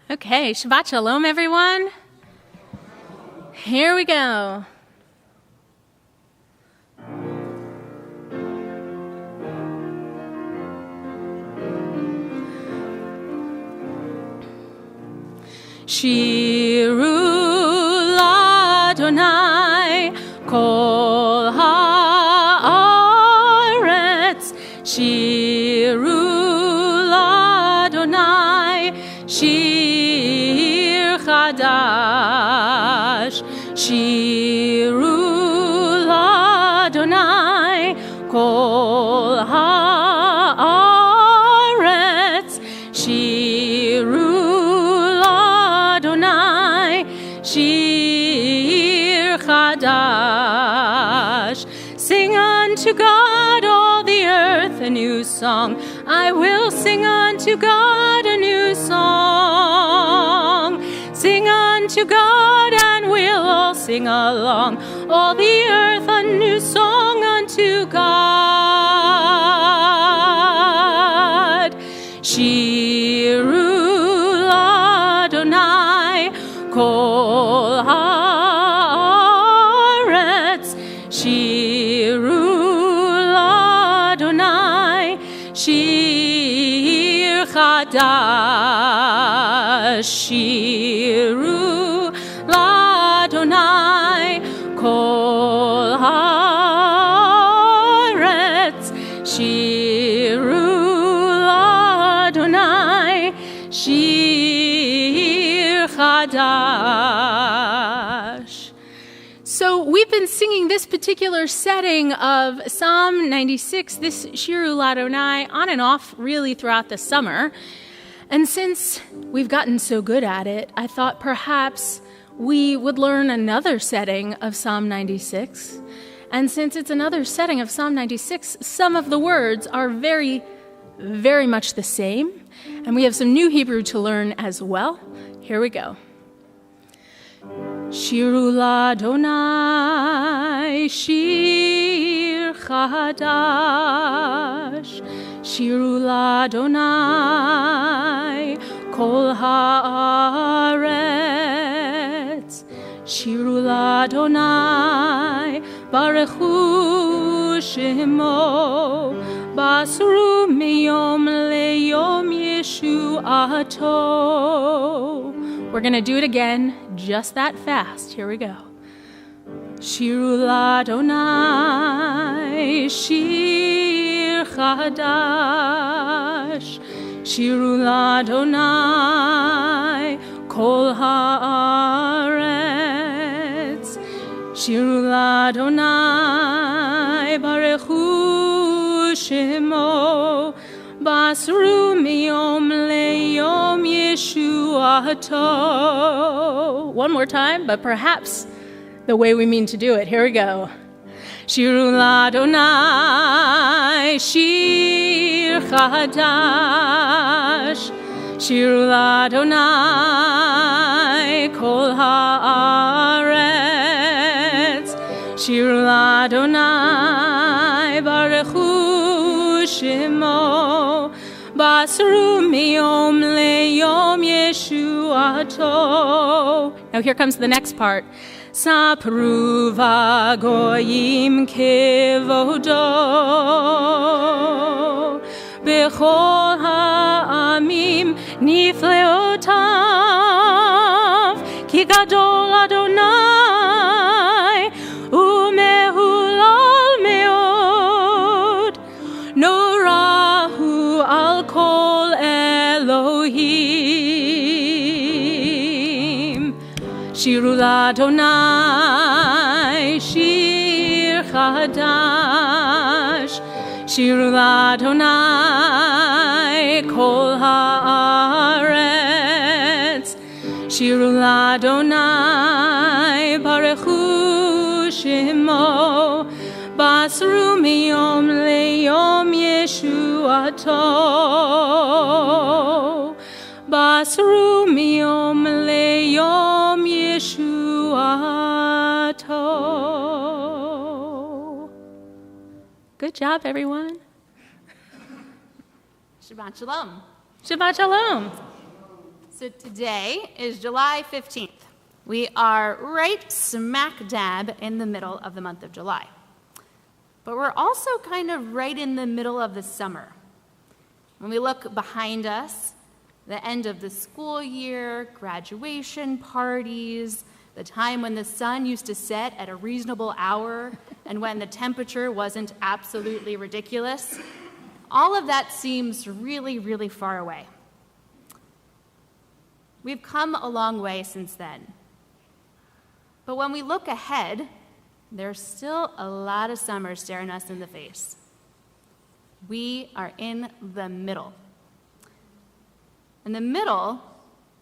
Okay, Shabbat Shalom, everyone. Here we go. Shiru l'Adonai kol haaretz. Shiru l'Adonai shir chadash. Shiru l'Adonai kol haaretz. Shiru Shir Chadash. Sing unto God, all the earth, a new song. I will sing unto God a new song. Sing unto God, and we'll all sing along. All the earth, a new song unto God. Shiru Adonai kol haaretz. Shiru l'Adonai shir chadash. Shiru l'Adonai kol haaretz. Shiru l'Adonai shir chadash. So we've been singing this particular setting of Psalm 96, this Shiru l'Adonai, on and off really throughout the summer. And since we've gotten so good at it, I thought perhaps we would learn another setting of Psalm 96. And since it's another setting of Psalm 96, some of the words are very, very much the same. And we have some new Hebrew to learn as well. Here we go. Shiru l'Adonai shir chadash. Shiru l'Adonai kol haaretz. Shiru l'Adonai barechu shemo. Basru miyom leyom yeshuato. We're going to do it again, just that fast. Here we go. Shiru l'Adonai shir chadash. Shiru l'Adonai kol haaretz. Shiru l'Adonai barechu shemo. Basru miyom leyom yeshuato. One more time, but perhaps the way we mean to do it. Here we go. Shiru l'Adonai shir chadash. Shiru l'Adonai kol haaretz. Shiru l'Adonai barechu shemo. Basru miyom leyom yeshuato. Now here comes the next part. Sapru v'goyim kevodo. Bechol ha'amim nifleotav. Ki gadol Adonai umehulal meod. Norahu al kol Elohim. Shiru l'Adonai shir chadash. Shiru l'Adonai kol haaretz. Shiru l'Adonai barechu shemo. Basru miyom leyom yeshuato. Basru miyom leyom yeshuato. Good job, everyone. Shabbat Shalom. Shabbat Shalom. So today is July 15th. We are right smack dab in the middle of the month of July. But we're also kind of right in the middle of the summer. When we look behind us, the end of the school year, graduation parties, the time when the sun used to set at a reasonable hour and when the temperature wasn't absolutely ridiculous, all of that seems really, really far away. We've come a long way since then. But when we look ahead, there's still a lot of summer staring us in the face. We are in the middle. And the middle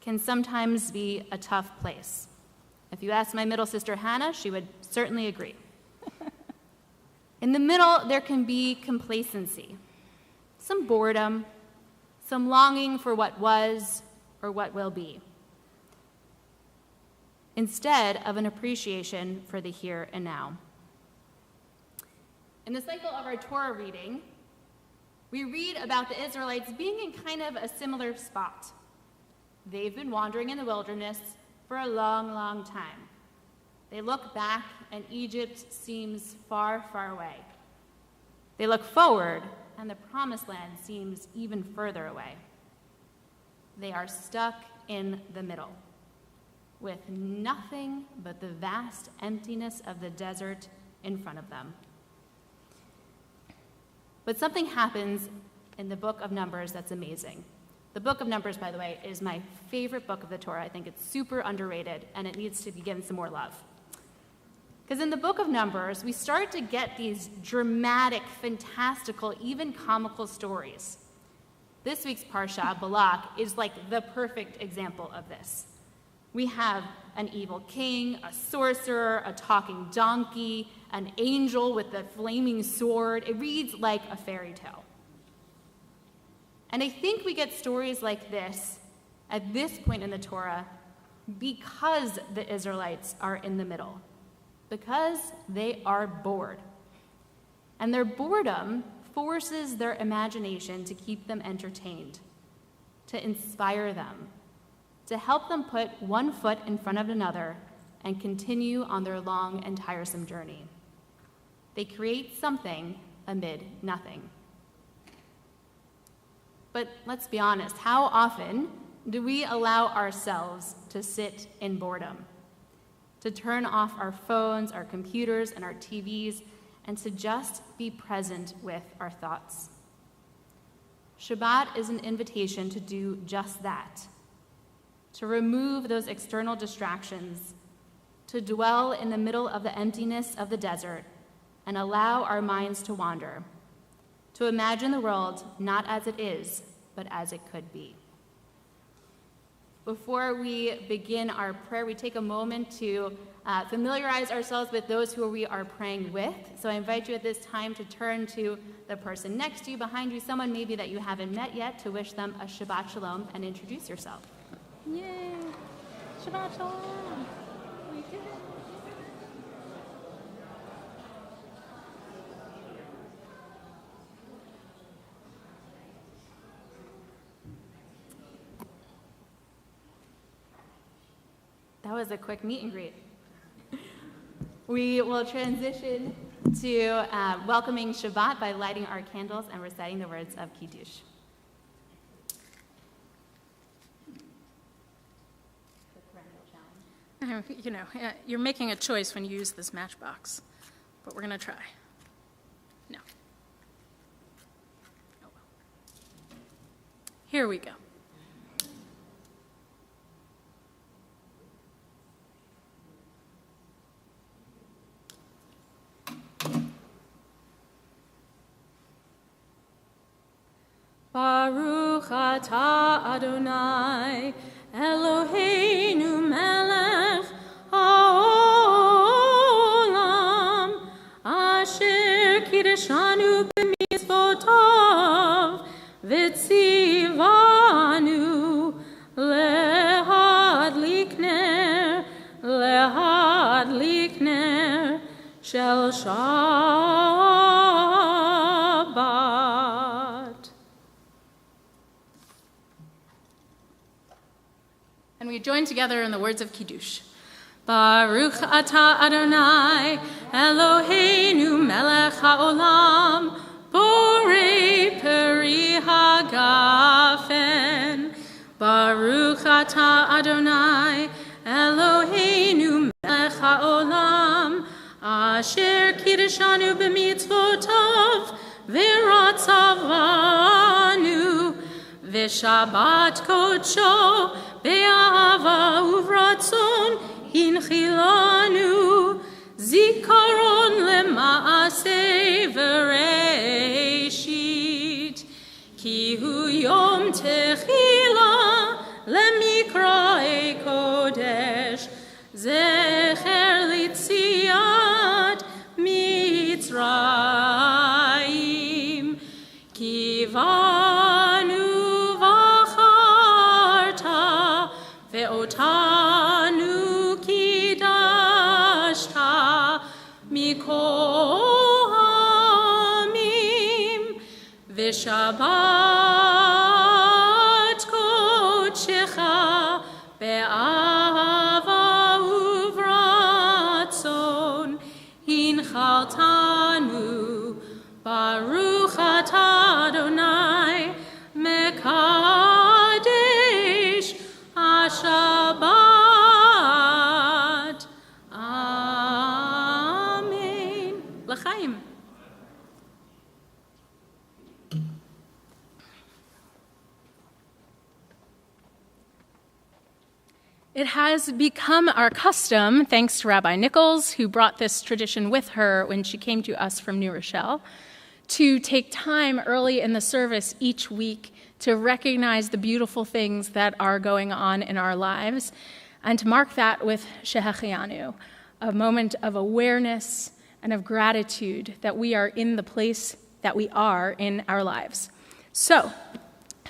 can sometimes be a tough place. If you ask my middle sister Hannah, she would certainly agree. In the middle, there can be complacency, some boredom, some longing for what was or what will be, instead of an appreciation for the here and now. In the cycle of our Torah reading, we read about the Israelites being in kind of a similar spot. They've been wandering in the wilderness for a long, long time. They look back and Egypt seems far, far away. They look forward and the promised land seems even further away. They are stuck in the middle, with nothing but the vast emptiness of the desert in front of them. But something happens in the book of Numbers that's amazing. The book of Numbers, by the way, is my favorite book of the Torah. I think it's super underrated, and it needs to be given some more love. Because in the book of Numbers, we start to get these dramatic, fantastical, even comical stories. This week's Parsha, Balak, is like the perfect example of this. We have an evil king, a sorcerer, a talking donkey, an angel with a flaming sword. It reads like a fairy tale. And I think we get stories like this at this point in the Torah because the Israelites are in the middle, because they are bored. And their boredom forces their imagination to keep them entertained, to inspire them, to help them put one foot in front of another and continue on their long and tiresome journey. They create something amid nothing. But let's be honest, how often do we allow ourselves to sit in boredom, to turn off our phones, our computers, and our TVs, and to just be present with our thoughts? Shabbat is an invitation to do just that, to remove those external distractions, to dwell in the middle of the emptiness of the desert and allow our minds to wander, to imagine the world not as it is, but as it could be. Before we begin our prayer, we take a moment to familiarize ourselves with those who we are praying with. So I invite you at this time to turn to the person next to you, behind you, someone maybe that you haven't met yet, to wish them a Shabbat Shalom and introduce yourself. Yay! Shabbat Shalom! We did it! That was a quick meet and greet. We will transition to welcoming Shabbat by lighting our candles and reciting the words of Kiddush. You know, you're making a choice when you use this matchbox, but we're going to try. No. Oh well. Here we go. Baruch atah Adonai Eloheinu melech haolam asher kiddushanu b'mitzvotav v'tzivanu lehadlik ner shel Shabbat. we join together in the words of Kiddush. Baruch atah Adonai, Eloheinu melech haolam, borei peri hagafen. Baruch atah Adonai, Eloheinu melech haolam, asher kiddeshanu b'mitzvotav, v'ratzavanu, v'shabbat kodsho, be'ahava uvratzon, Hinchilanu, zikaron lema'aseh v'reishit, ki hu yom techila lemikra'e kodesh, zecher litziat Mitzrayim, ki vanu v'acharta ve'otanu Mikohamim v'shabbat kodshecha be'ahava uvratzon hinchaltanu baruch atah Adonai mekadesh hashabbat. L'chaim. It has become our custom, thanks to Rabbi Nichols, who brought this tradition with her when she came to us from New Rochelle, to take time early in the service each week to recognize the beautiful things that are going on in our lives, and to mark that with Shehechianu, a moment of awareness and of gratitude that we are in the place that we are in our lives. So,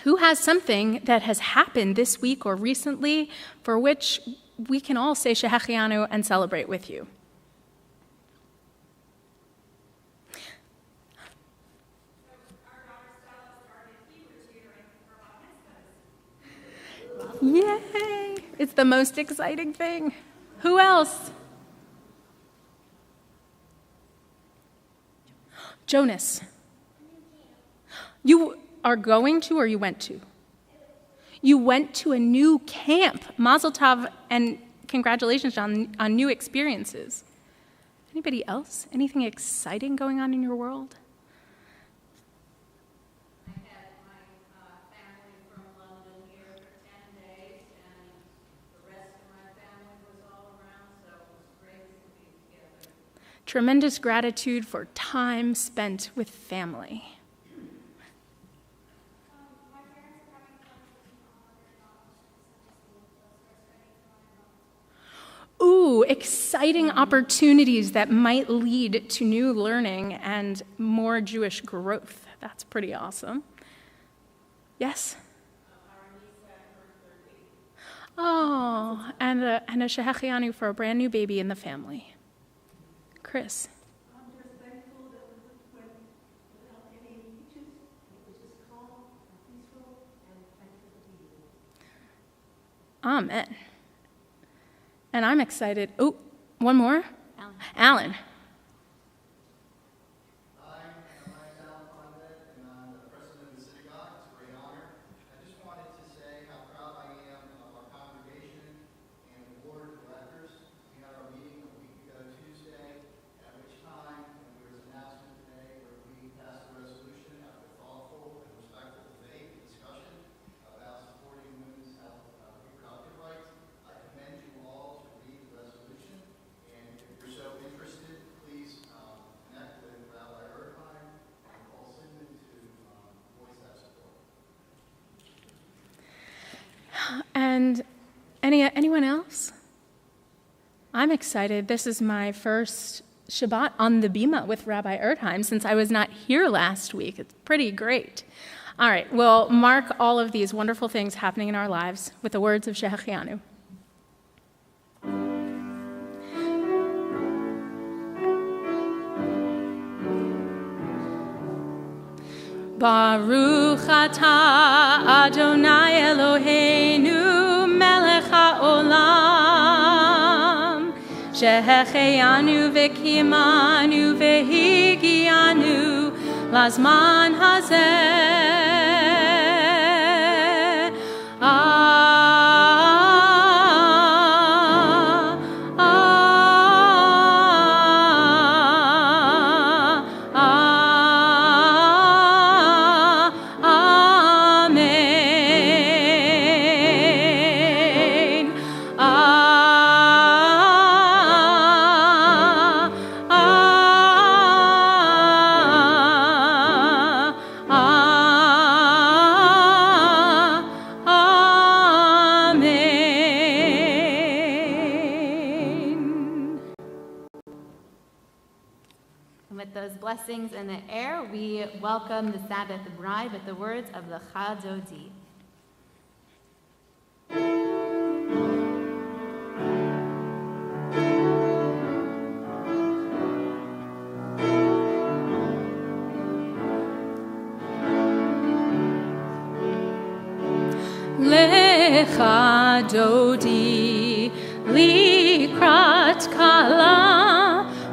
who has something that has happened this week or recently for which we can all say Shehechianu and celebrate with you? Yay! It's the most exciting thing. Who else? Jonas. You are going to or you went to? You went to a new camp. Mazel tov and congratulations on new experiences. Anybody else? Anything exciting going on in your world? I had my family from London here for 10 days, and the rest of my family was all around, so it was great to be together. Tremendous gratitude for time spent with family. Ooh, exciting opportunities that might lead to new learning and more Jewish growth. That's pretty awesome. Yes? Oh, and a Shehechianu for a brand new baby in the family. Chris? I'm just thankful that we went without any hitches. It was just calm and peaceful, and thankful to be here. Amen. And I'm excited. Oh, one more? Alan. Hi, my name is Alan Convent, and I'm the president of the synagogue. It's a great honor. I just wanted to say how proud I am of our congregation and the board of directors. We had our meeting a week ago Tuesday, at which time there was an announcement today where we passed a resolution after thoughtful and respectful debate and discussion about supporting women's health reproductive rights. I commend you all to read the resolution, and if you're so interested, please connect with Rabbi Erdheim and Paul Sidman to voice that support. And anyone else? I'm excited. This is my first Shabbat on the Bima with Rabbi Erdheim since I was not here last week. It's pretty great. All right, we'll mark all of these wonderful things happening in our lives with the words of Shehechianu. Baruch atah Adonai Eloheinu melech שהחיינו וקיימנו והגיענו לזמן הזה. Blessings in the air, we welcome the Sabbath bride with the words of the Chadodi. Lecha dodi likrat kala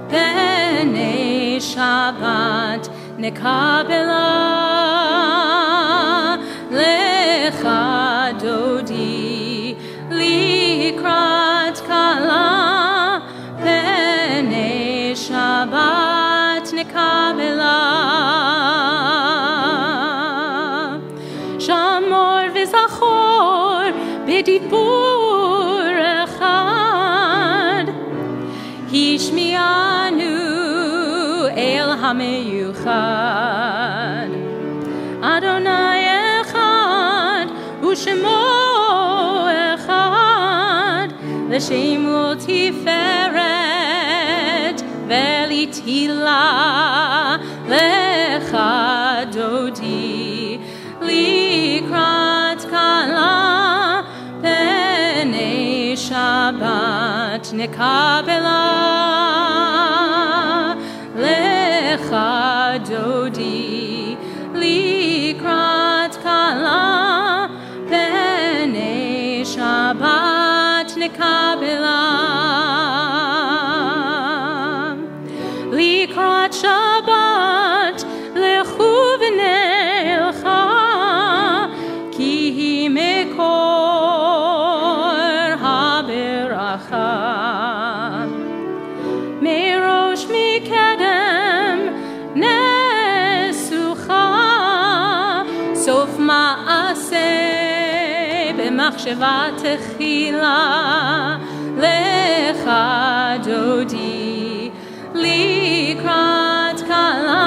b'nei Shabbat nekabela. Lecha dodi likrat kala b'nei Shabbat nekabela. Shamor v'zachor b'dibur echad hishmianu el hameyuchad. Adonai echad u'shemo echad l'shemu tiferet v'litila. Lecha dodi likrat kala b'nei Shabbat nekabela. Lecha dodi likrat kala b'nei Shabbat nekabela. Likrat Shabbat lechu v'nelcha ki hi mekor haberacha. Merosh mikedem nesucha sof ma'aseh b'machsheva techila. Lecha dodi likrat kala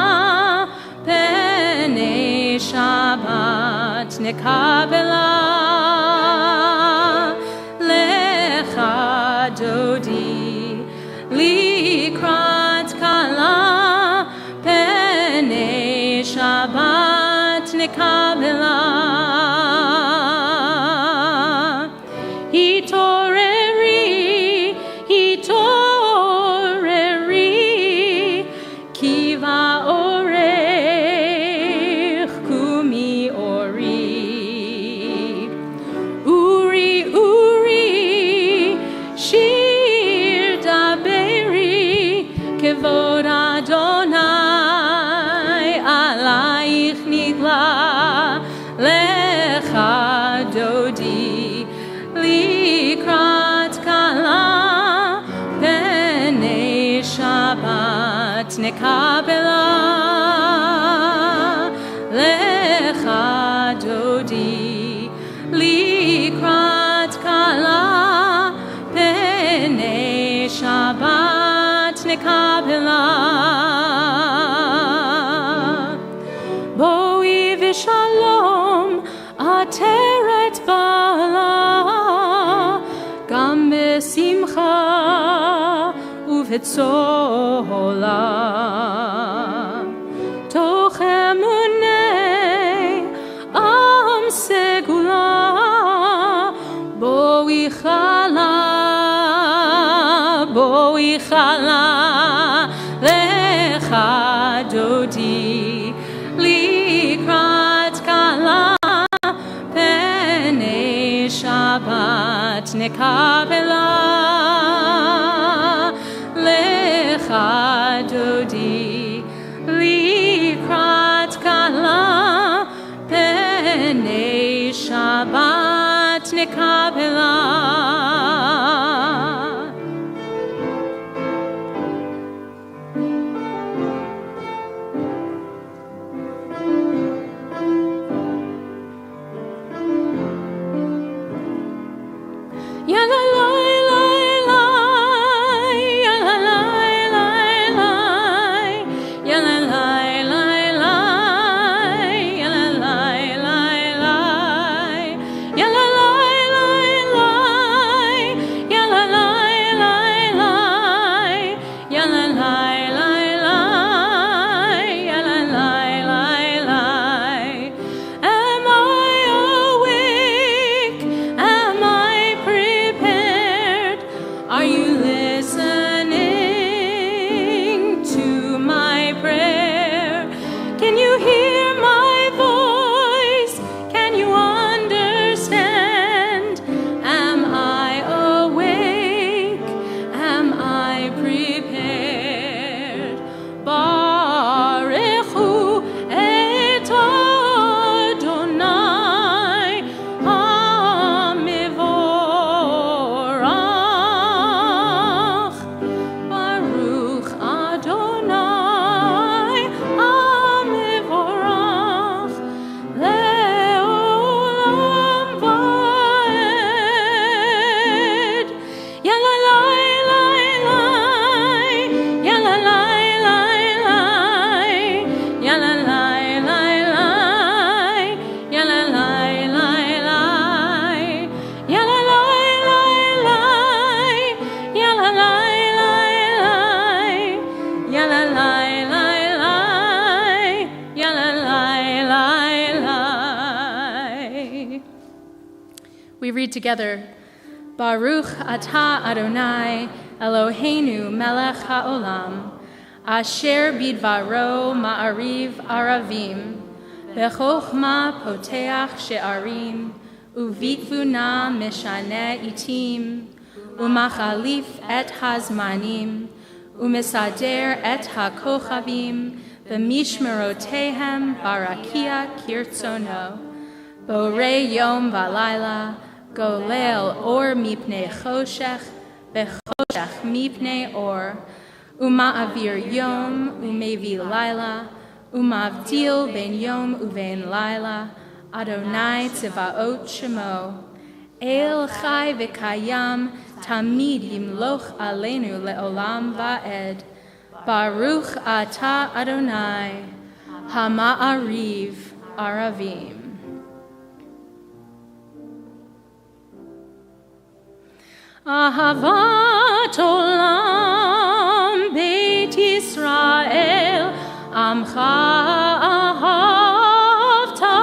b'nei Shabbat nekabela. Lecha dodi likrat kala b'nei Shabbat nekabela. Hitoreri, hitoreri, kiva orech kumi ori. Uri, uri, shir daberi, kevod Adonai alayich nigla. Lecha dodi likrat kala b'nei Shabbat nekabela. Lecha dodi likrat kala b'nei Shabbat nekabela. Boi v'shalom ateret bala gam b'simcha uv'tzola. Toch emunei am segula boi chala, boi chala. Lecha dodi likrat kala b'nei Shabbat nekabela. b'nei Shabbat nekabela. We read together, Baruch atah Adonai Eloheinu melech haolam, asher bidvaro ma'ariv aravim, bechokma poteach she'arim, uvitvuna meshane itim, umachalif et hazmanim, umesader et hakochavim, b'mishmerotehem barakia kirtzono, borei yom v'layla, golel or mipnei choshech, bechoshech mipnei or, uma'avir yom umevi layla, umavdil ben yom uven layla, Adonai tzevaot shemo, el chai v'kayam, tamid yimloch aleinu le'olam va'ed, Baruch atah Adonai, hama'ariv aravim. Ahavat olam Beit Yisrael Amcha ahavta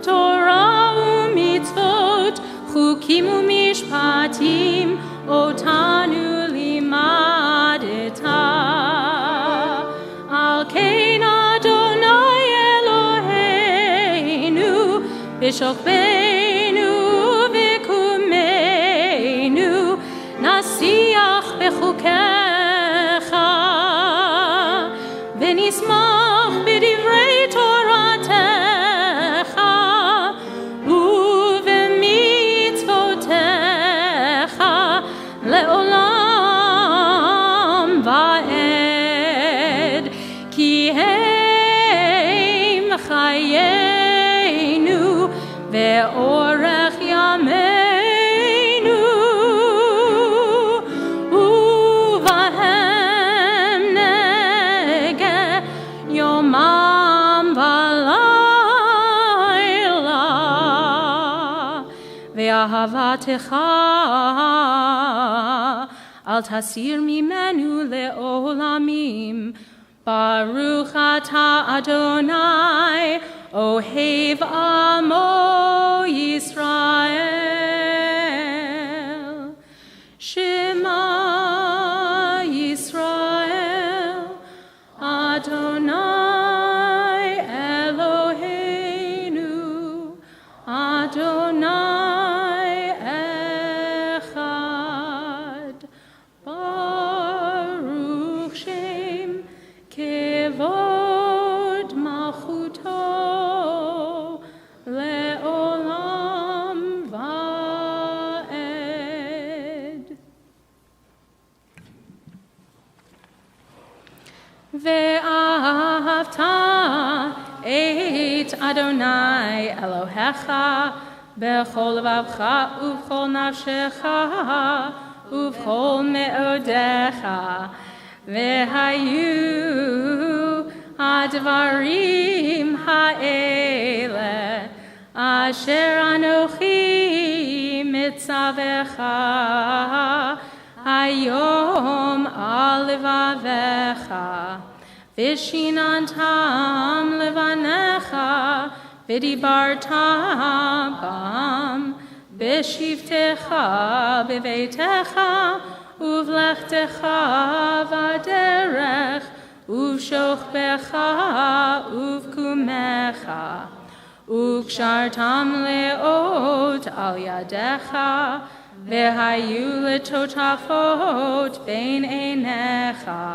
Torah umitzvot Chukim umishpatim Otanu limadeta Al kein Adonai Eloheinu B'shokbeinu nasiach bechukecha v'nismach b'divrei toratecha u'v'mitzvotecha le'olam va'ed ki heim chayenu ve'orech yameinu Ahavatecha al tasir mimenu le'olamim Baruch atah Adonai ohev amo Yisrael Shema Yisrael Adonai Eloheinu Adonai Kevod malchuto et Adonai Elohecha bechol levavcha uvchol nafshecha uvchol meodecha vehayu advarim ha'ele asher anochi mitzavecha hayom al levavecha vishinantam levanecha vidibartam bam bishivtecha bevetecha uvlechtecha vaderech uvshochbecha uvkumecha ukshartam leot al yadecha vehayu letotafot bein einecha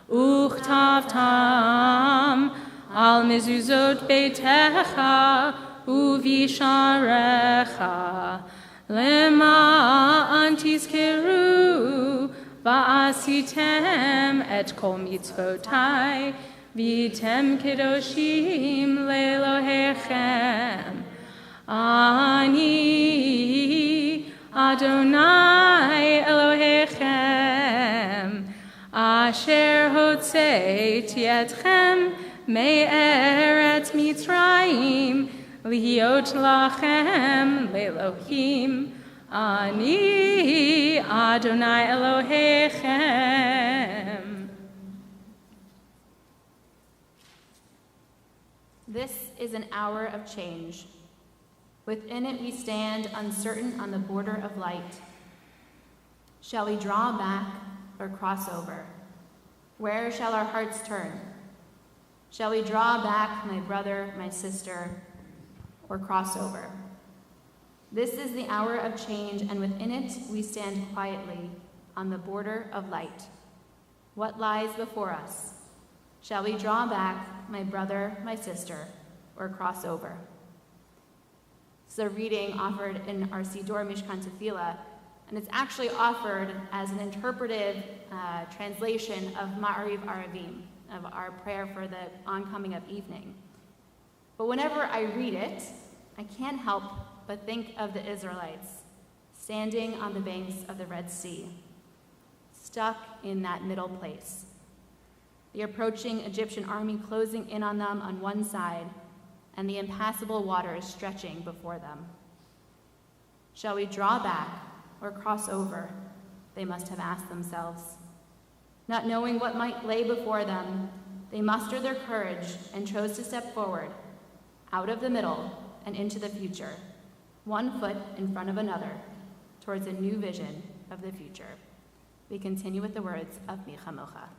uchtavtam al mezuzot beitecha uvisharecha lema antizkeru va'asitem et kol mitzvotai vitem kedoshim lelohechem ani Adonai Elohechem asher hotzeit yetchem me'eretz Mitzrayim lihiot lachem le'elohim ani Adonai Elohechem. This is an hour of change. Within it we stand uncertain on the border of light. Shall we draw back or cross over? Where shall our hearts turn? Shall we draw back, my brother, my sister, or cross over? This is the hour of change, and within it we stand quietly on the border of light. What lies before us? Shall we draw back, my brother, my sister, or cross over? This is a reading offered in our Siddur Mishkan Tefillah, and it's actually offered as an interpretive translation of Ma'ariv Aravim, of our prayer for the oncoming of evening. But whenever I read it, I can't help but think of the Israelites standing on the banks of the Red Sea, stuck in that middle place. The approaching Egyptian army closing in on them on one side, and the impassable waters stretching before them. Shall we draw back or cross over? They must have asked themselves. Not knowing what might lay before them, they mustered their courage and chose to step forward, out of the middle and into the future, one foot in front of another, towards a new vision of the future. We continue with the words of Micha Mocha.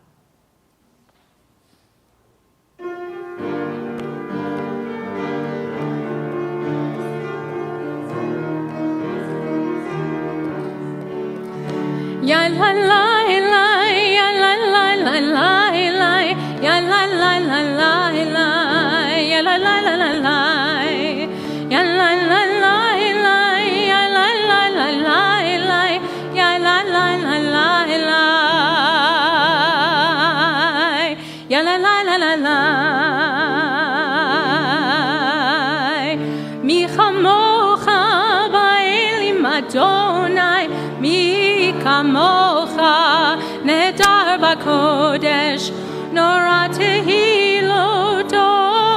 Ya la la la, ya la la la la la, ya la la la la la, ya la la la la la, ya la la la la, ya la la la la la, ya la la la la la, ya la la la la la. Mi chamocha ba'elim Adonai, mi kamocha nedar bakodesh nora tehilot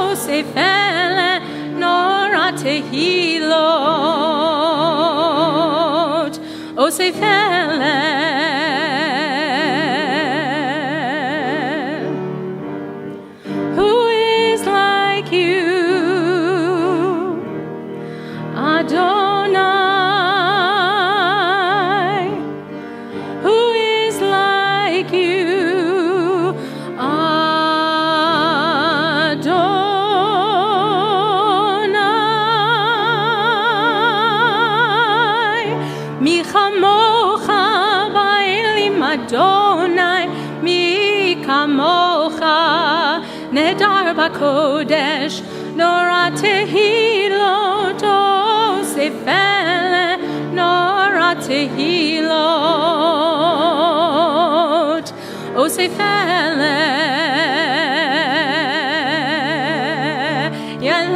osefele nora tehilot osefele. Who is like you, Adonai? Adonai, mi kamocha nedar bakodesh nora tehilot osefele nora tehilot osefele. Ya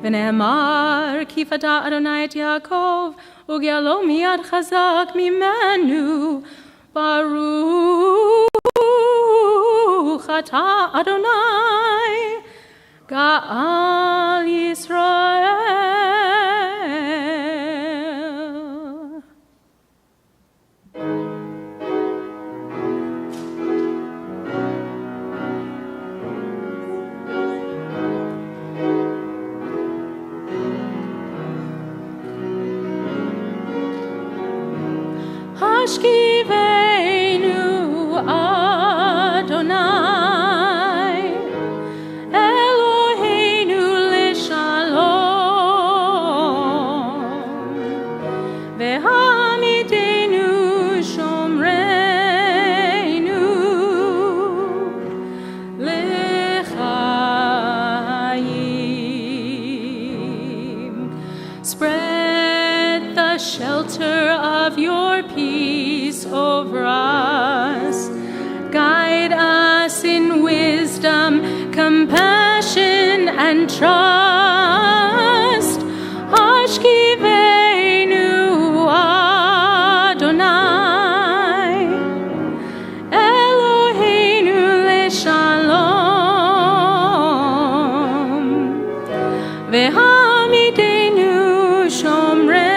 ונאמר כי פדה אדוני את יעקב וגאלו מיד חזק ממנו ברוך אתה אדוני גאל ישראל. השכיבנו אדוני אלוהינו לשלום והעמידנו שומרנו לחיים. Spread the shelter of your peace over us. Guide us in wisdom, compassion, and trust. Hashkivenu Adonai, Eloheinu leshalom, vehamidenu shomrei.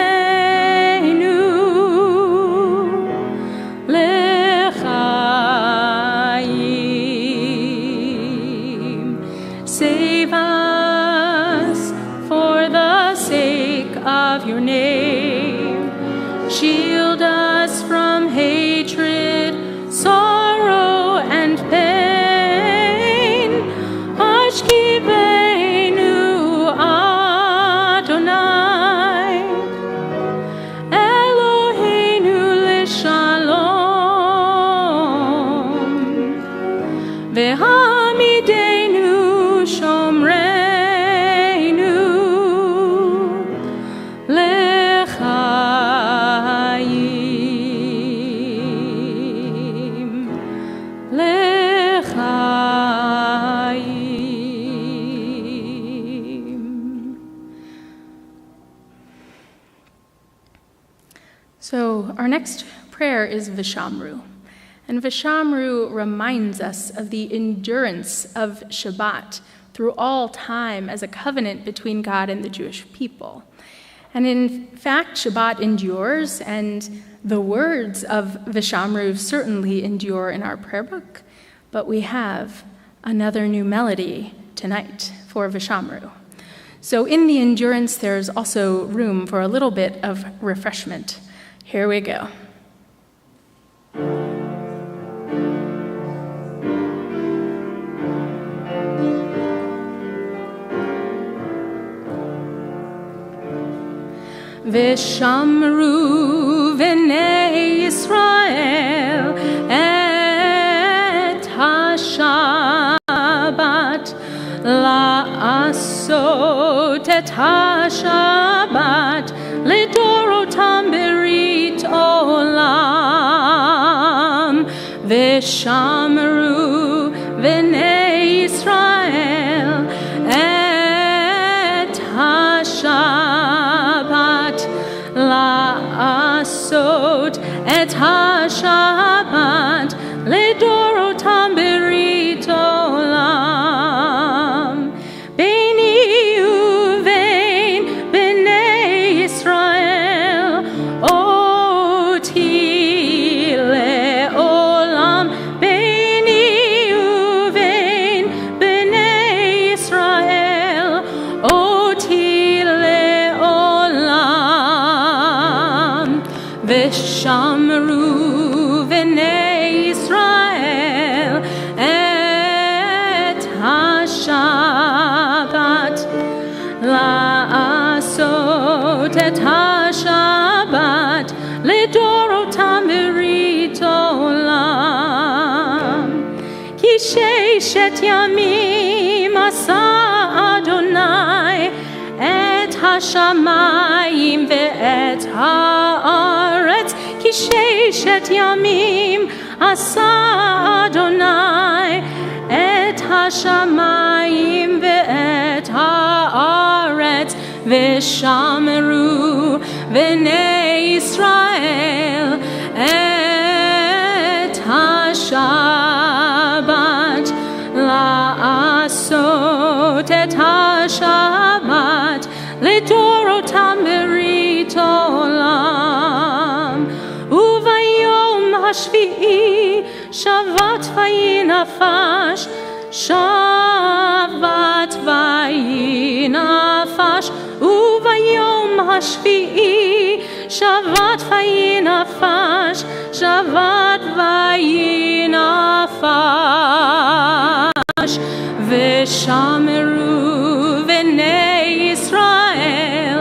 Save us for the sake of your name. Shield us from hatred, sorrow, and pain. Hashkivenu Adonai, Eloheinu leshalom, vehamidenu shomreinu lechaim, lechaim. So our next prayer is Vishamru. And Vishamru reminds us of the endurance of Shabbat through all time as a covenant between God and the Jewish people. And in fact, Shabbat endures, and the words of Vishamru certainly endure in our prayer book, but we have another new melody tonight for Vishamru. So in the endurance, there's also room for a little bit of refreshment. Here we go. Vishamru v'nei Yisrael et ha-Shabbat la'asot et ha-Shabbat lidorotam berit olam. Vishamru v'nei Yisrael et ha-Shabbat la'asot et ha-Shabbat lidorotam berit olam. Beini uvein b'nei Yisrael oti le'olam. Beini ששת ימים עשה אדוני את השמיים ואת הארץ, כי ששת ימים עשה אדוני את השמיים ואת הארץ, ושמרו בני ישראל את השבת, לעשות את השבת לדורותם ברית עולם. וביום השביעי שבת ויהי נפש, שבת ויהי נפש, וביום השביעי שבת ויהי נפש, שבת ויהי נפש, ושמרו בני ישראל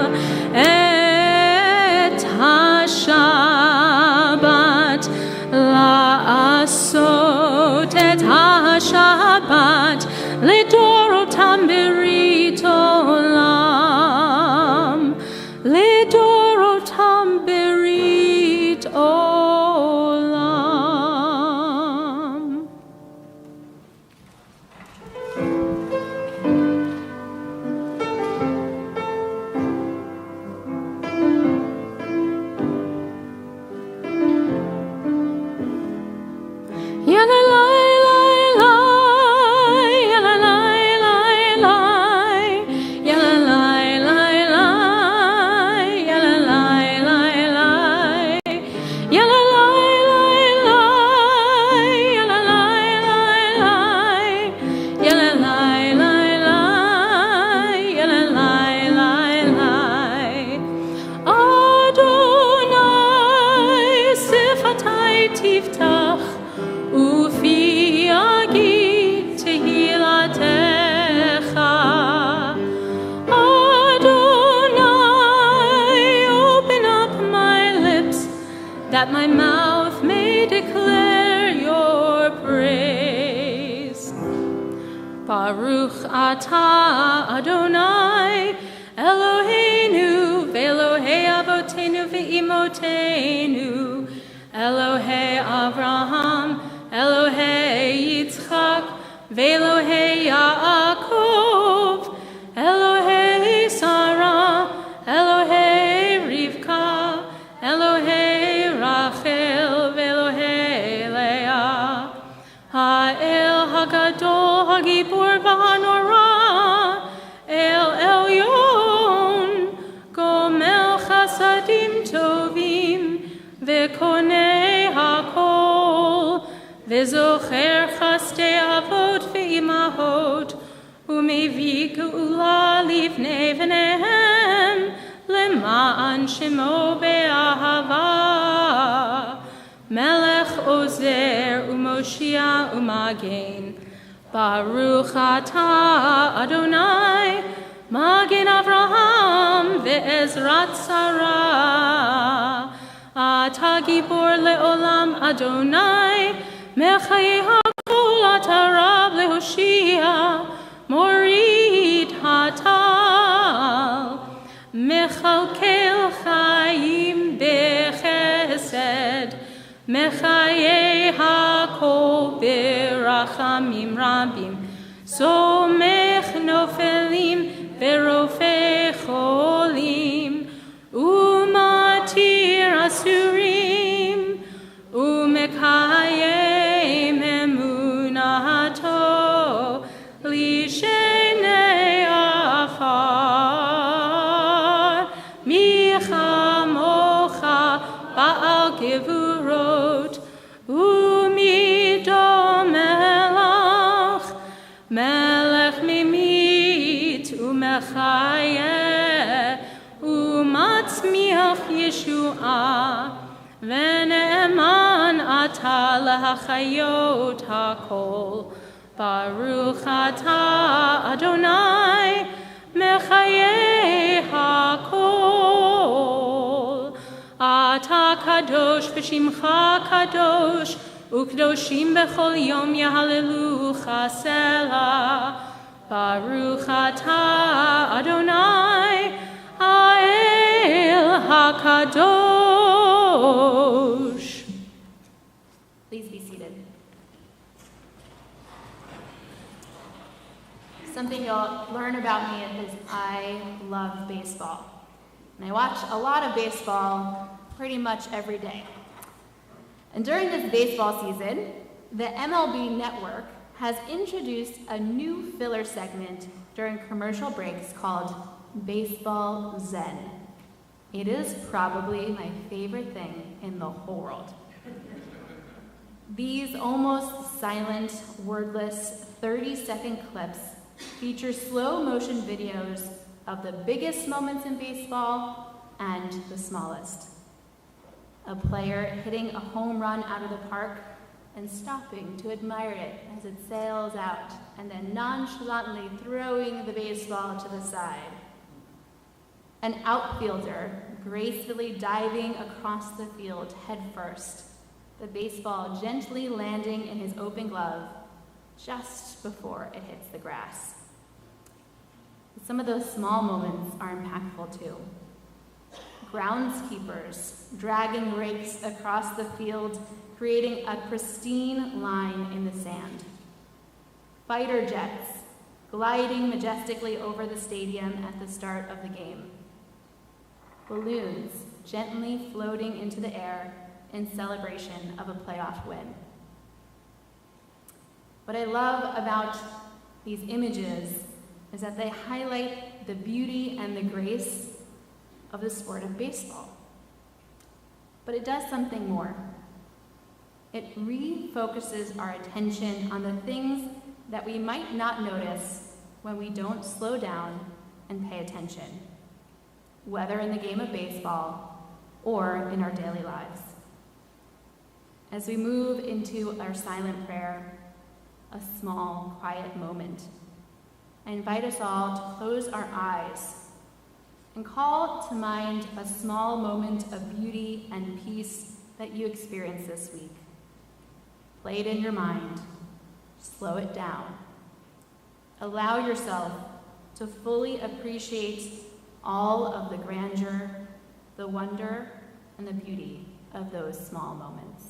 את השבת, לעשות את השבת לדורותם ברית עולם, לדורותם ברית עולם. That my mouth may declare your praise. Baruch atah Adonai Eloheinu ve'Elohei avotenu ve'imotenu, Elohei Avraham, Elohei Yitzchak, ve'Elohei Yaakov, Elohei Sarah, Elohei Rivka, Elohei Rachel, ve'Elohei Leah, Ha'el Hagadol Hagibor v'Hanora, El Elyon, Gomel Chasadim Tovim, Ve'konei HaKol, Ve'zocher Chastei Avot ve'imahot, Umevi Geula livnei v'nehem, Lema'an Shemo be'ahava, Melech Ozer u'Moshia u'Magen, Baruch atah Adonai, Magen Avraham ve'ezrat Sarah, Atah Gibor le'olam Adonai, Mechayei hakol atah Rab lehoshia, Morid hatal, Mechalkel chayim bechesed, Mechayei hakol berachamim rabim, Somech nofelim verofei cholim, Umatir asurim, Umekayem emunato, Lishenei afar, Micha mocha ba'al gevurot, Umido melach, Melech mimit umechayeh, Umatzmiach Yeshua, Ve'ne'eman atah lahachayot hakol, Baruch atah Adonai, Mechayei hakol, Atah kadosh v'shimcha kadosh, Ukdoshim bechol yom yahalelucha selah. Baruch atah Adonai Ha'el HaKadosh. Please be seated. Something you'll learn about me is I love baseball. And I watch a lot of baseball pretty much every day. And during this baseball season, the MLB Network has introduced a new filler segment during commercial breaks called Baseball Zen. It is probably my favorite thing in the whole world. These almost silent, wordless 30-second clips feature slow motion videos of the biggest moments in baseball and the smallest. A player hitting a home run out of the park and stopping to admire it as it sails out, and then nonchalantly throwing the baseball to the side. An outfielder gracefully diving across the field headfirst, the baseball gently landing in his open glove just before it hits the grass. Some of those small moments are impactful too. Groundskeepers dragging rakes across the field, creating a pristine line in the sand. Fighter jets gliding majestically over the stadium at the start of the game. Balloons gently floating into the air in celebration of a playoff win. What I love about these images is that they highlight the beauty and the grace of the sport of baseball. But it does something more. It refocuses our attention on the things that we might not notice when we don't slow down and pay attention, whether in the game of baseball or in our daily lives. As we move into our silent prayer, a small, quiet moment, I invite us all to close our eyes and call to mind a small moment of beauty and peace that you experienced this week. Play it in your mind. Slow it down. Allow yourself to fully appreciate all of the grandeur, the wonder, and the beauty of those small moments.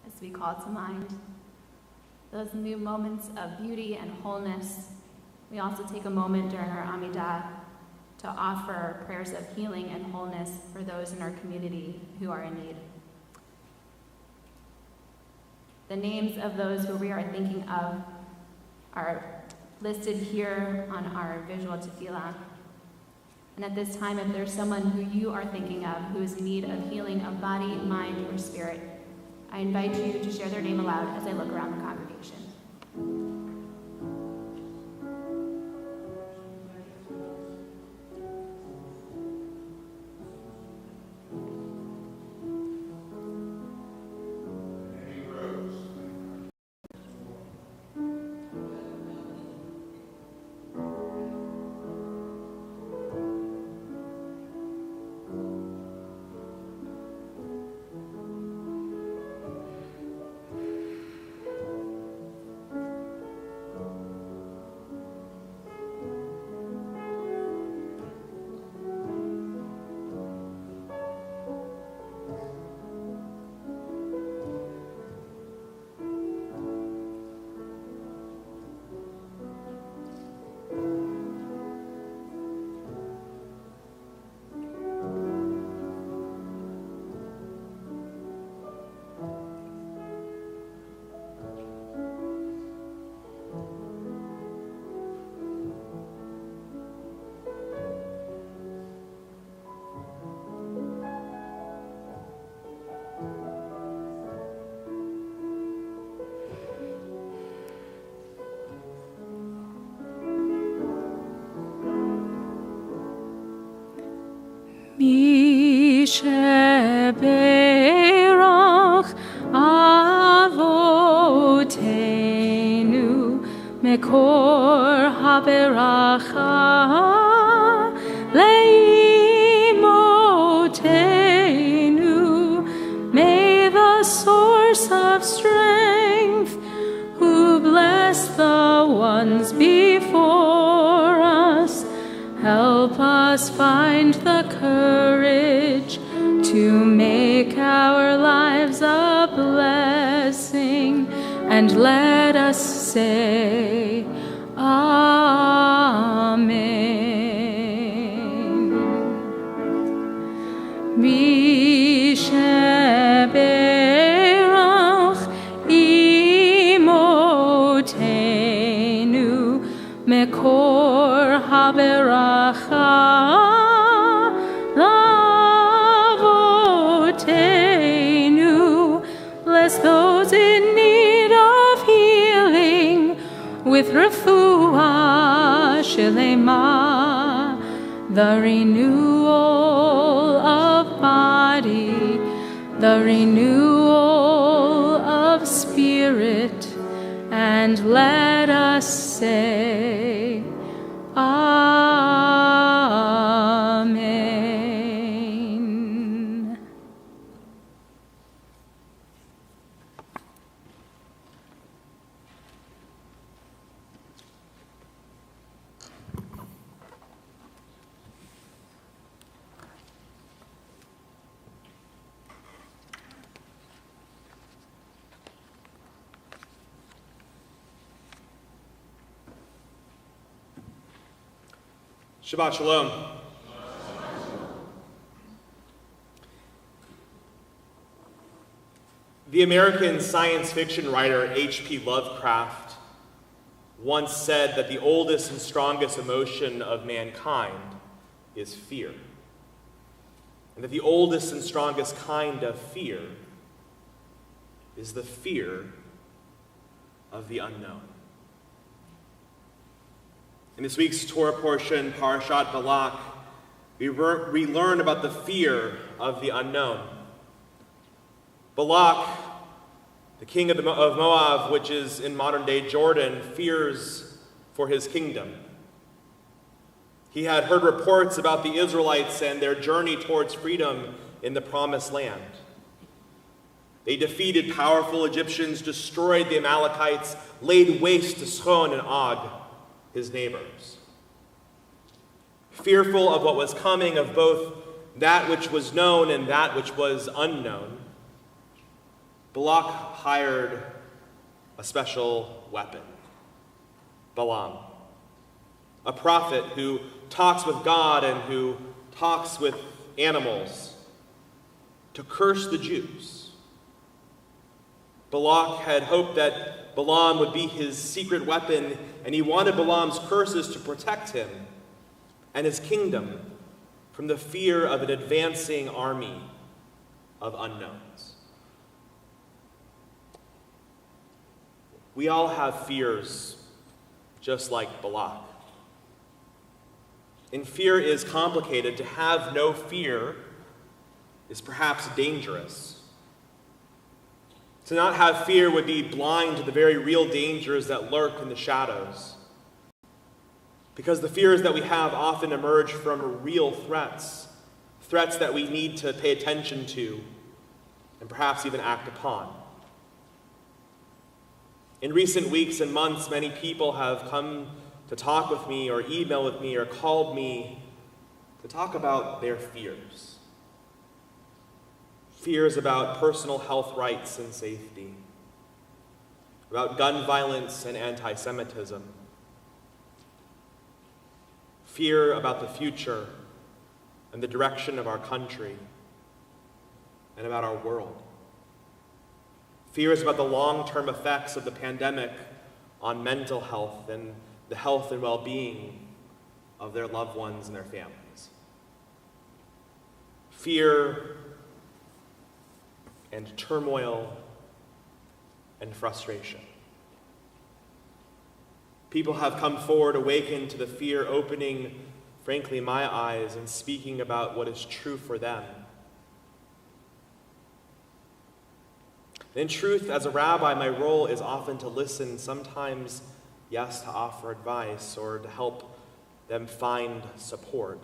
As we call to mind those new moments of beauty and wholeness, we also take a moment during our Amidah to offer prayers of healing and wholeness for those in our community who are in need. The names of those who we are thinking of are listed here on our visual tefillah. And at this time, if there's someone who you are thinking of who is in need of healing of body, mind, or spirit, I invite you to share their name aloud as I look around the congregation. sheberach avotenu mekor haberacha leimotenu. May the source of strength, who bless the ones before us, help us find the courage to make our lives a blessing, and let us say, Amen. Misheberach imotenu mekor haberacha lavotenu. Bless those in need of healing with refuah shelema, the renewal of body, the renewal of spirit, and let us say, Amen. Shabbat Shalom. The American science fiction writer H.P. Lovecraft once said that the oldest and strongest emotion of mankind is fear, and that the oldest and strongest kind of fear is the fear of the unknown. In this week's Torah portion, Parashat Balak, we learn about the fear of the unknown. Balak, the king of Moab, which is in modern-day Jordan, fears for his kingdom. He had heard reports about the Israelites and their journey towards freedom in the Promised Land. They defeated powerful Egyptians, destroyed the Amalekites, laid waste to Sihon and Og, his neighbors. Fearful of what was coming, of both that which was known and that which was unknown, Balak hired a special weapon, Balaam, a prophet who talks with God and who talks with animals, to curse the Jews. Balak had hoped that Balaam would be his secret weapon, and he wanted Balaam's curses to protect him and his kingdom from the fear of an advancing army of unknowns. We all have fears, just like Balak. And fear is complicated. To have no fear is perhaps dangerous. To not have fear would be blind to the very real dangers that lurk in the shadows. Because the fears that we have often emerge from real threats, threats that we need to pay attention to and perhaps even act upon. In recent weeks and months, many people have come to talk with me or email with me or called me to talk about their fears. Fears about personal health rights and safety, about gun violence and anti-Semitism, fear about the future and the direction of our country and about our world. Fears about the long-term effects of the pandemic on mental health and the health and well-being of their loved ones and their families. Fear and turmoil and frustration. People have come forward awakened to the fear, opening, frankly, my eyes and speaking about what is true for them In truth, as a rabbi, my role is often to listen, sometimes, yes, to offer advice or to help them find support.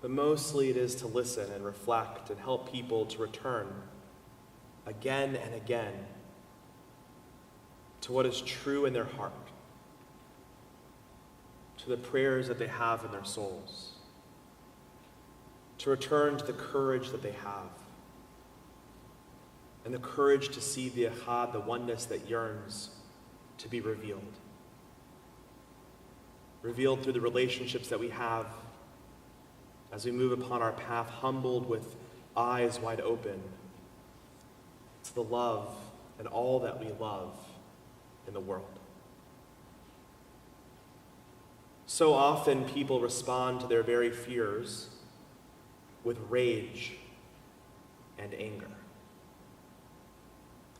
But mostly it is to listen and reflect and help people to return again and again to what is true in their heart, to the prayers that they have in their souls, to return to the courage that they have, and the courage to see the echad, the oneness that yearns to be revealed. Revealed through the relationships that we have as we move upon our path, humbled with eyes wide open to the love and all that we love in the world. So often people respond to their very fears with rage and anger.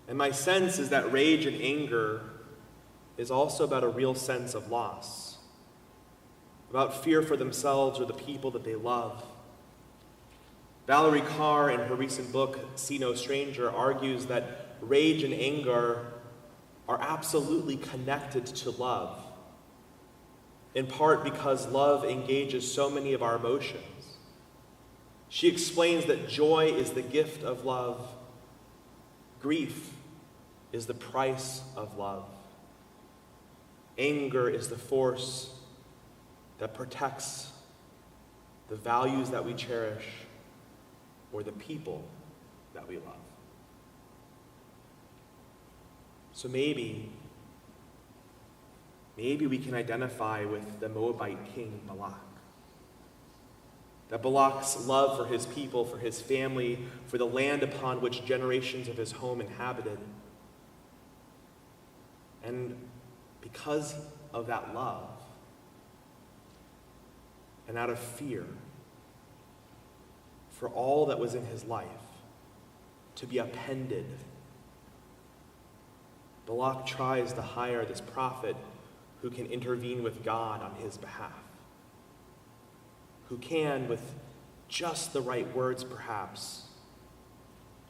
And my sense is that rage and anger is also about a real sense of loss, about fear for themselves or the people that they love. Valerie Carr, in her recent book, See No Stranger, argues that rage and anger are absolutely connected to love, in part because love engages so many of our emotions. She explains that joy is the gift of love, grief is the price of love, anger is the force that protects the values that we cherish or the people that we love. So maybe we can identify with the Moabite king Balak. That Balak's love for his people, for his family, for the land upon which generations of his home inhabited. And because of that love, and out of fear for all that was in his life to be upended, Balak tries to hire this prophet who can intervene with God on his behalf, who can, with just the right words perhaps,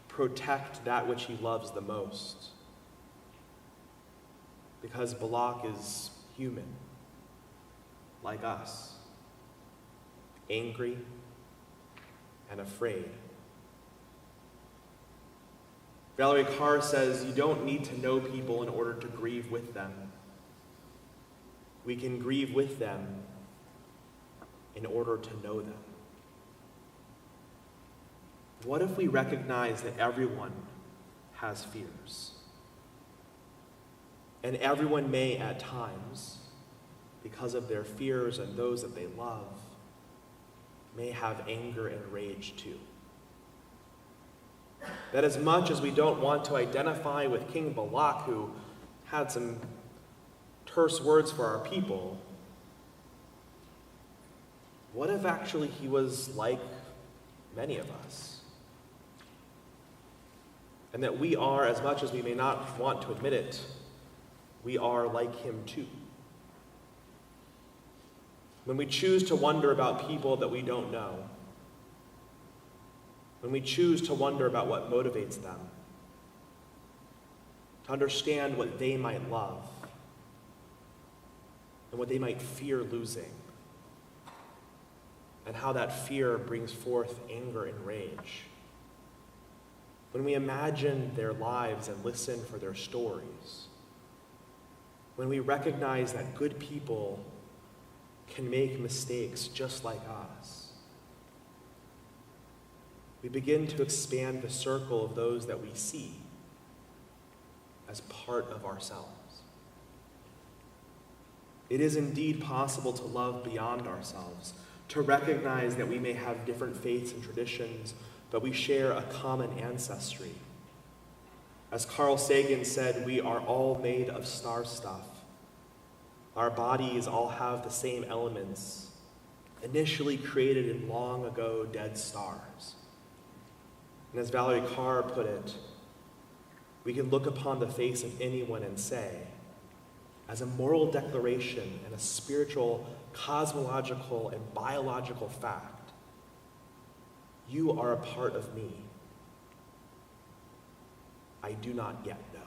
protect that which he loves the most. Because Balak is human, like us, angry and afraid. Valerie Carr says, you don't need to know people in order to grieve with them. We can grieve with them in order to know them. What if we recognize that everyone has fears? And everyone may at times, because of their fears and those that they love, may have anger and rage too. That as much as we don't want to identify with King Balak, who had some terse words for our people, what if actually he was like many of us? And that we are, as much as we may not want to admit it, we are like him too. When we choose to wonder about people that we don't know, when we choose to wonder about what motivates them, to understand what they might love and what they might fear losing, and how that fear brings forth anger and rage. When we imagine their lives and listen for their stories, when we recognize that good people can make mistakes just like us, we begin to expand the circle of those that we see as part of ourselves. It is indeed possible to love beyond ourselves, to recognize that we may have different faiths and traditions, but we share a common ancestry. As Carl Sagan said, we are all made of star stuff. Our bodies all have the same elements, initially created in long ago dead stars. And as Valerie Carr put it, we can look upon the face of anyone and say, as a moral declaration and a spiritual, cosmological, and biological fact, you are a part of me. I do not yet know.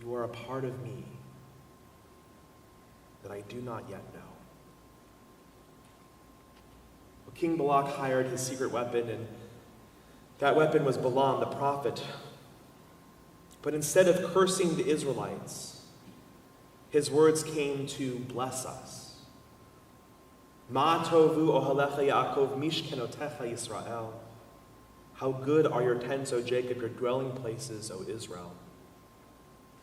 You are a part of me that I do not yet know. Well, King Balak hired his secret weapon, and that weapon was Balaam the prophet. But instead of cursing the Israelites, his words came to bless us. Ma tovu ohalecha Yaakov mishkenotecha Yisrael. How good are your tents, O Jacob, your dwelling places, O Israel.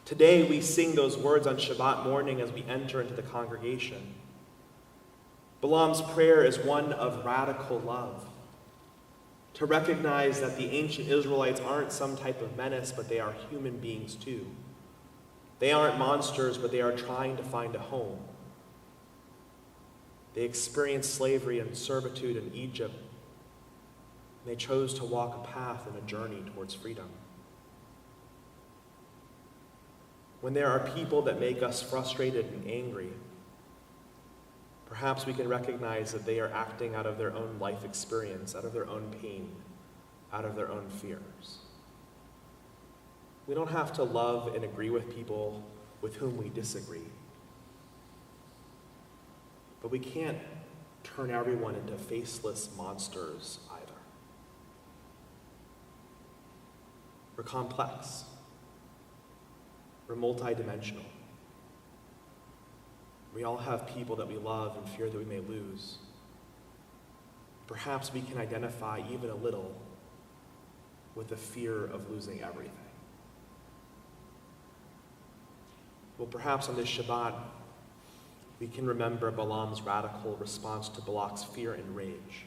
Today we sing those words on Shabbat morning as we enter into the congregation. Balaam's prayer is one of radical love. To recognize that the ancient Israelites aren't some type of menace, but they are human beings too. They aren't monsters, but they are trying to find a home. They experienced slavery and servitude in Egypt. They chose to walk a path and a journey towards freedom. When there are people that make us frustrated and angry, perhaps we can recognize that they are acting out of their own life experience, out of their own pain, out of their own fears. We don't have to love and agree with people with whom we disagree. But we can't turn everyone into faceless monsters either. We're complex. We're multidimensional. We all have people that we love and fear that we may lose. Perhaps we can identify even a little with the fear of losing everything. Well, perhaps on this Shabbat, we can remember Balaam's radical response to Balak's fear and rage.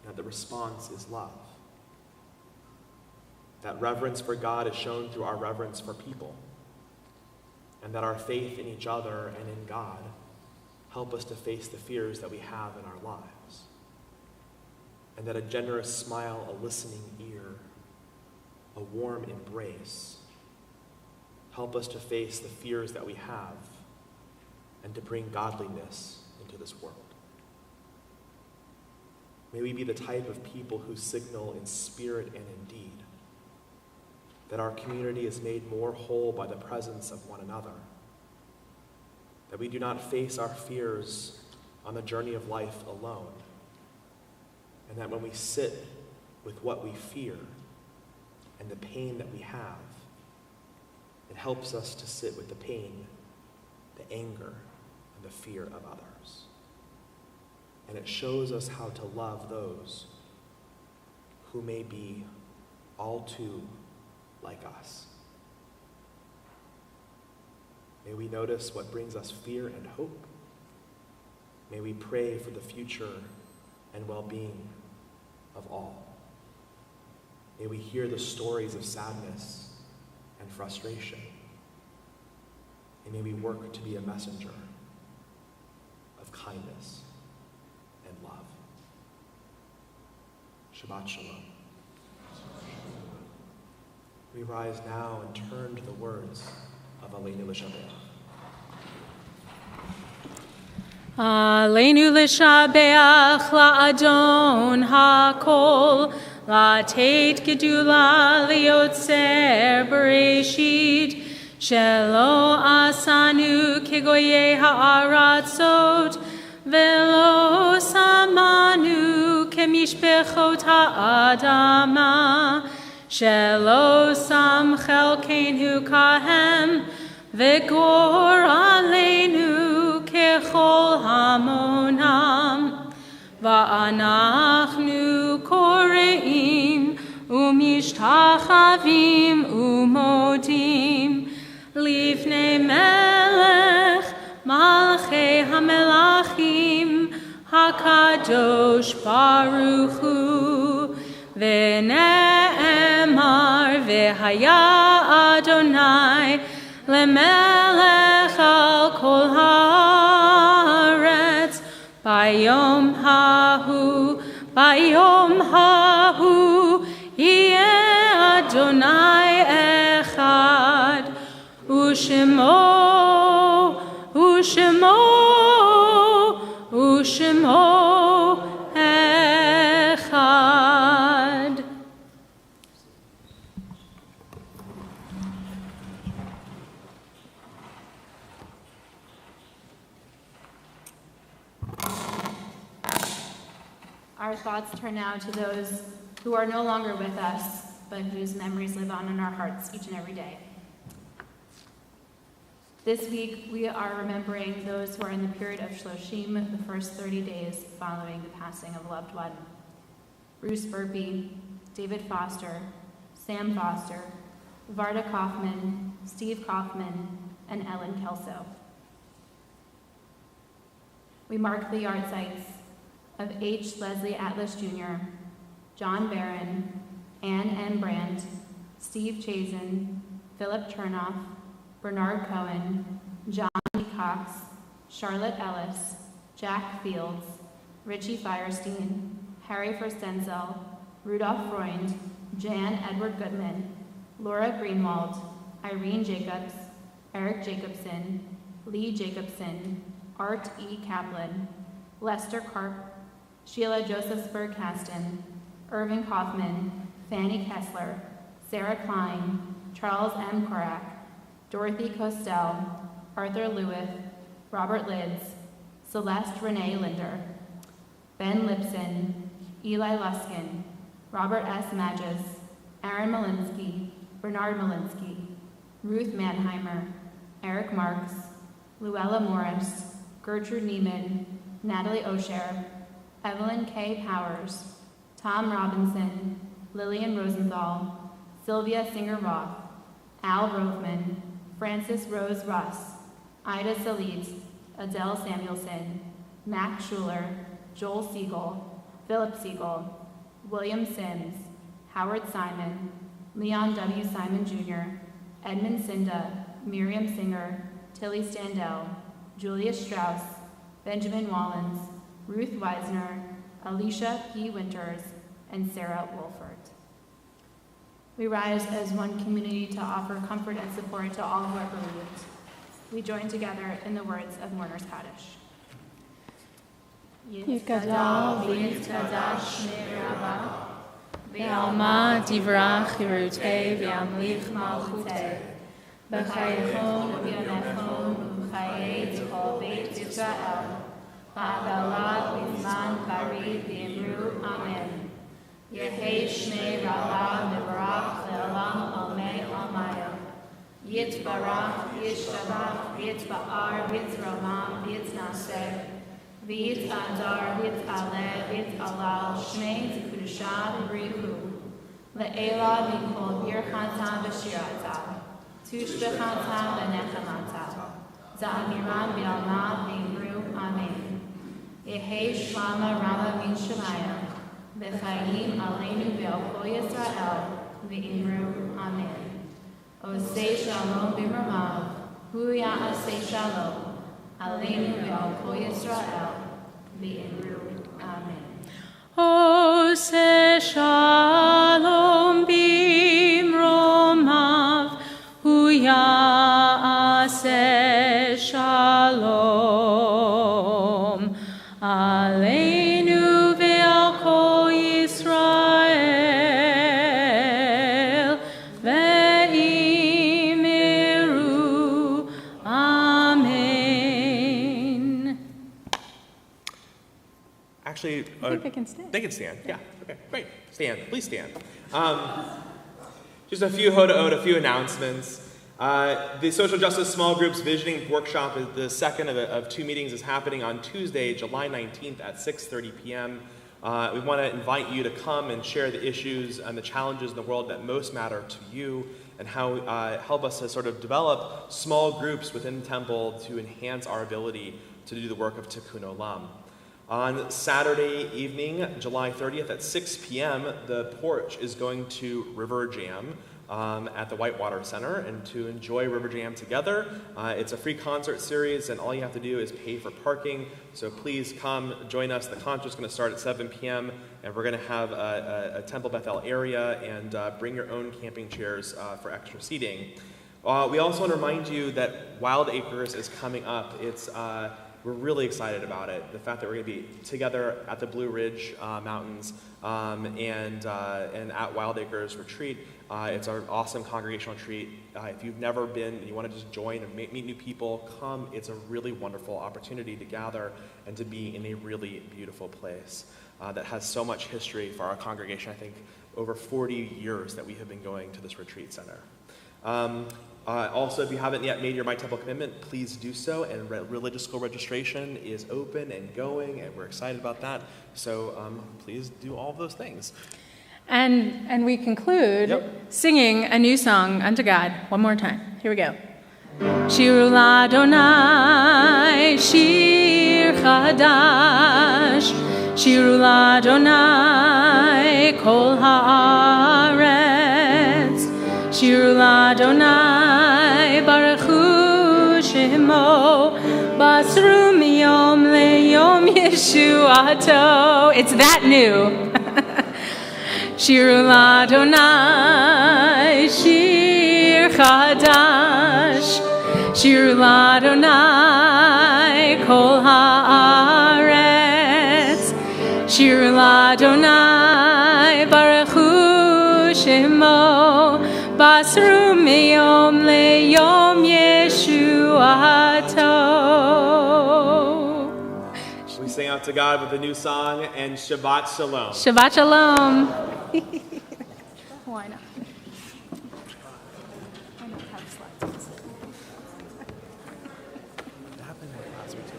That the response is love. That reverence for God is shown through our reverence for people. And that our faith in each other and in God help us to face the fears that we have in our lives. And that a generous smile, a listening ear, a warm embrace help us to face the fears that we have and to bring godliness into this world. May we be the type of people who signal in spirit and in deed that our community is made more whole by the presence of one another, that we do not face our fears on the journey of life alone, and that when we sit with what we fear and the pain that we have, it helps us to sit with the pain, the anger, and the fear of others. And it shows us how to love those who may be all too like us. May we notice what brings us fear and hope. May we pray for the future and well-being of all. May we hear the stories of sadness and frustration. And may we work to be a messenger of kindness and love. Shabbat Shalom. We rise now and turn to the words of Aleinu L'Shabeach. Aleinu L'Shabeach La'adon HaKol La'tet Gedula Liotzer Bereshit Shelo Asanu Kegoye Ha'aratzot Velo Samanu Kemishpechot Ha'adama Shelo Sam Chelkeinu Kahem V'gor Aleinu Kechol Hamonam Va'anachnu Koreim Umishtachavim Umodim Lifnei Melech Malchei HaMelachim HaKadosh Baruch Hu V'ne'emar V'haya Adonai Lemelech al kol haaretz Bayom hahu Yeh Adonai echad Ushemo echad. Our thoughts turn now to those who are no longer with us, but whose memories live on in our hearts each and every day. This week, we are remembering those who are in the period of Shloshim, the first 30 days following the passing of a loved one. Bruce Burpee, David Foster, Sam Foster, Varda Kaufman, Steve Kaufman, and Ellen Kelso. We mark the yard sites of H. Leslie Atlas Jr., John Barron, Ann M. Brandt, Steve Chazen, Philip Chernoff, Bernard Cohen, John E. Cox, Charlotte Ellis, Jack Fields, Richie Firestein, Harry Forstenzel, Rudolph Freund, Jan Edward Goodman, Laura Greenwald, Irene Jacobs, Eric Jacobson, Lee Jacobson, Art E. Kaplan, Lester Karp, Sheila Josephsberg Caston, Irving Kaufman, Fanny Kessler, Sarah Klein, Charles M. Korak, Dorothy Costel, Arthur Lewitt, Robert Lids, Celeste Renee Linder, Ben Lipson, Eli Luskin, Robert S. Magis, Aaron Malinsky, Bernard Malinsky, Ruth Mannheimer, Eric Marks, Luella Morris, Gertrude Neiman, Natalie Osher, Evelyn K. Powers, Tom Robinson, Lillian Rosenthal, Sylvia Singer-Roth, Al Rothman, Frances Rose Russ, Ida Salit, Adele Samuelson, Mac Schuler, Joel Siegel, Philip Siegel, William Sims, Howard Simon, Leon W. Simon Jr., Edmund Cinda, Miriam Singer, Tilly Standell, Julius Strauss, Benjamin Wallens, Ruth Weisner, Alicia P. Winters, and Sarah Wolfert. We rise as one community to offer comfort and support to all who are bereaved. We join together in the words of Mourner's Kaddish. Yitgadal v'yitkadash shmei Rabbah, v'alma divrach yirutei v'yamlich malchutei, b'chayechon v'yonechon v'chayei t'chol beit Yisrael, v'adalat v'zman barid v'yimru Amen. Yehei shmei Rabbah v'barach le'olam almei almaya. Yitbarach, yishtabach, yitba'ar, yitzramam, yitznaseh. V'yit adar, v'yit aleh, v'yit alal, shmei t'kudusha v'brichu. Le'ela v'kol birchata v'shirata. Tushbechata v'nechamata. Za'amiram v'alma v'imru, amen. Yehei shlama rama min shemayim. V'chayim aleinu v'al kol Yisrael, v'imru, amen. Osei shalom b'mamav, hu ya'asei shalom, aleinu v'al kol Yisrael, v'imru, amen. Osei shalom b'mamav, hu ya'asei shalom, aleinu v'al kol Yisrael, v'imru, amen. Actually, I think I can stand. They can stand. Yeah. Okay. Great. Stand. Please stand. Just a few hoda, a few announcements. The Social Justice Small Groups Visioning Workshop, is the second of two meetings, is happening on Tuesday, July 19th at 6:30 p.m. We want to invite you to come and share the issues and the challenges in the world that most matter to you, and how help us to sort of develop small groups within the temple to enhance our ability to do the work of Tikkun Olam. On Saturday evening, July 30th at 6 p.m., the porch is going to River Jam at the Whitewater Center, and to enjoy River Jam together. It's a free concert series, and all you have to do is pay for parking. So please come join us. The concert is going to start at 7 p.m., and we're going to have a Temple Bethel area, and bring your own camping chairs for extra seating. We also want to remind you that Wild Acres is coming up. We're really excited about it. The fact that we're going to be together at the Blue Ridge Mountains and at Wild Acres Retreat. It's our awesome congregational retreat. If you've never been and you want to just join and meet new people, come. It's a really wonderful opportunity to gather and to be in a really beautiful place that has so much history for our congregation. I think over 40 years that we have been going to this retreat center. Also, if you haven't yet made your My Temple commitment, please do so. And religious school registration is open and going, and we're excited about that. So please do all of those things. And we conclude singing a new song unto God one more time. Here we go. Shiru l'Adonai, shir chadash, shiru l'Adonai, kol haaretz, shiru l'Adonai, baruchu shemo, basru miyom leyom yeshuato. It's that new. Shiru l'Adonai, shir chadash, shiru l'Adonai, kol haaretz, shiru l'Adonai, baruchu shemo, basru miyom leyom yeshuato. We sing out to God with a new song, and Shabbat Shalom. Shabbat Shalom. Why not? I don't have slides. That happened last week, too.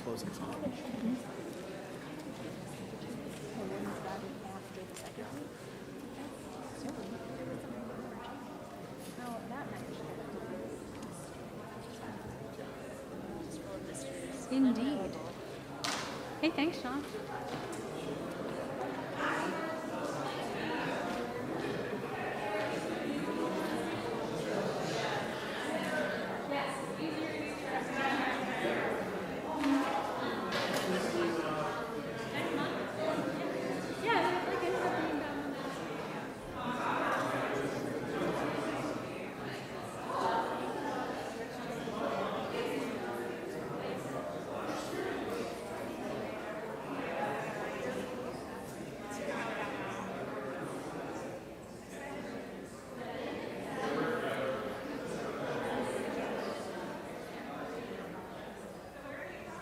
Closing song. Indeed. Hey, thanks, Sean.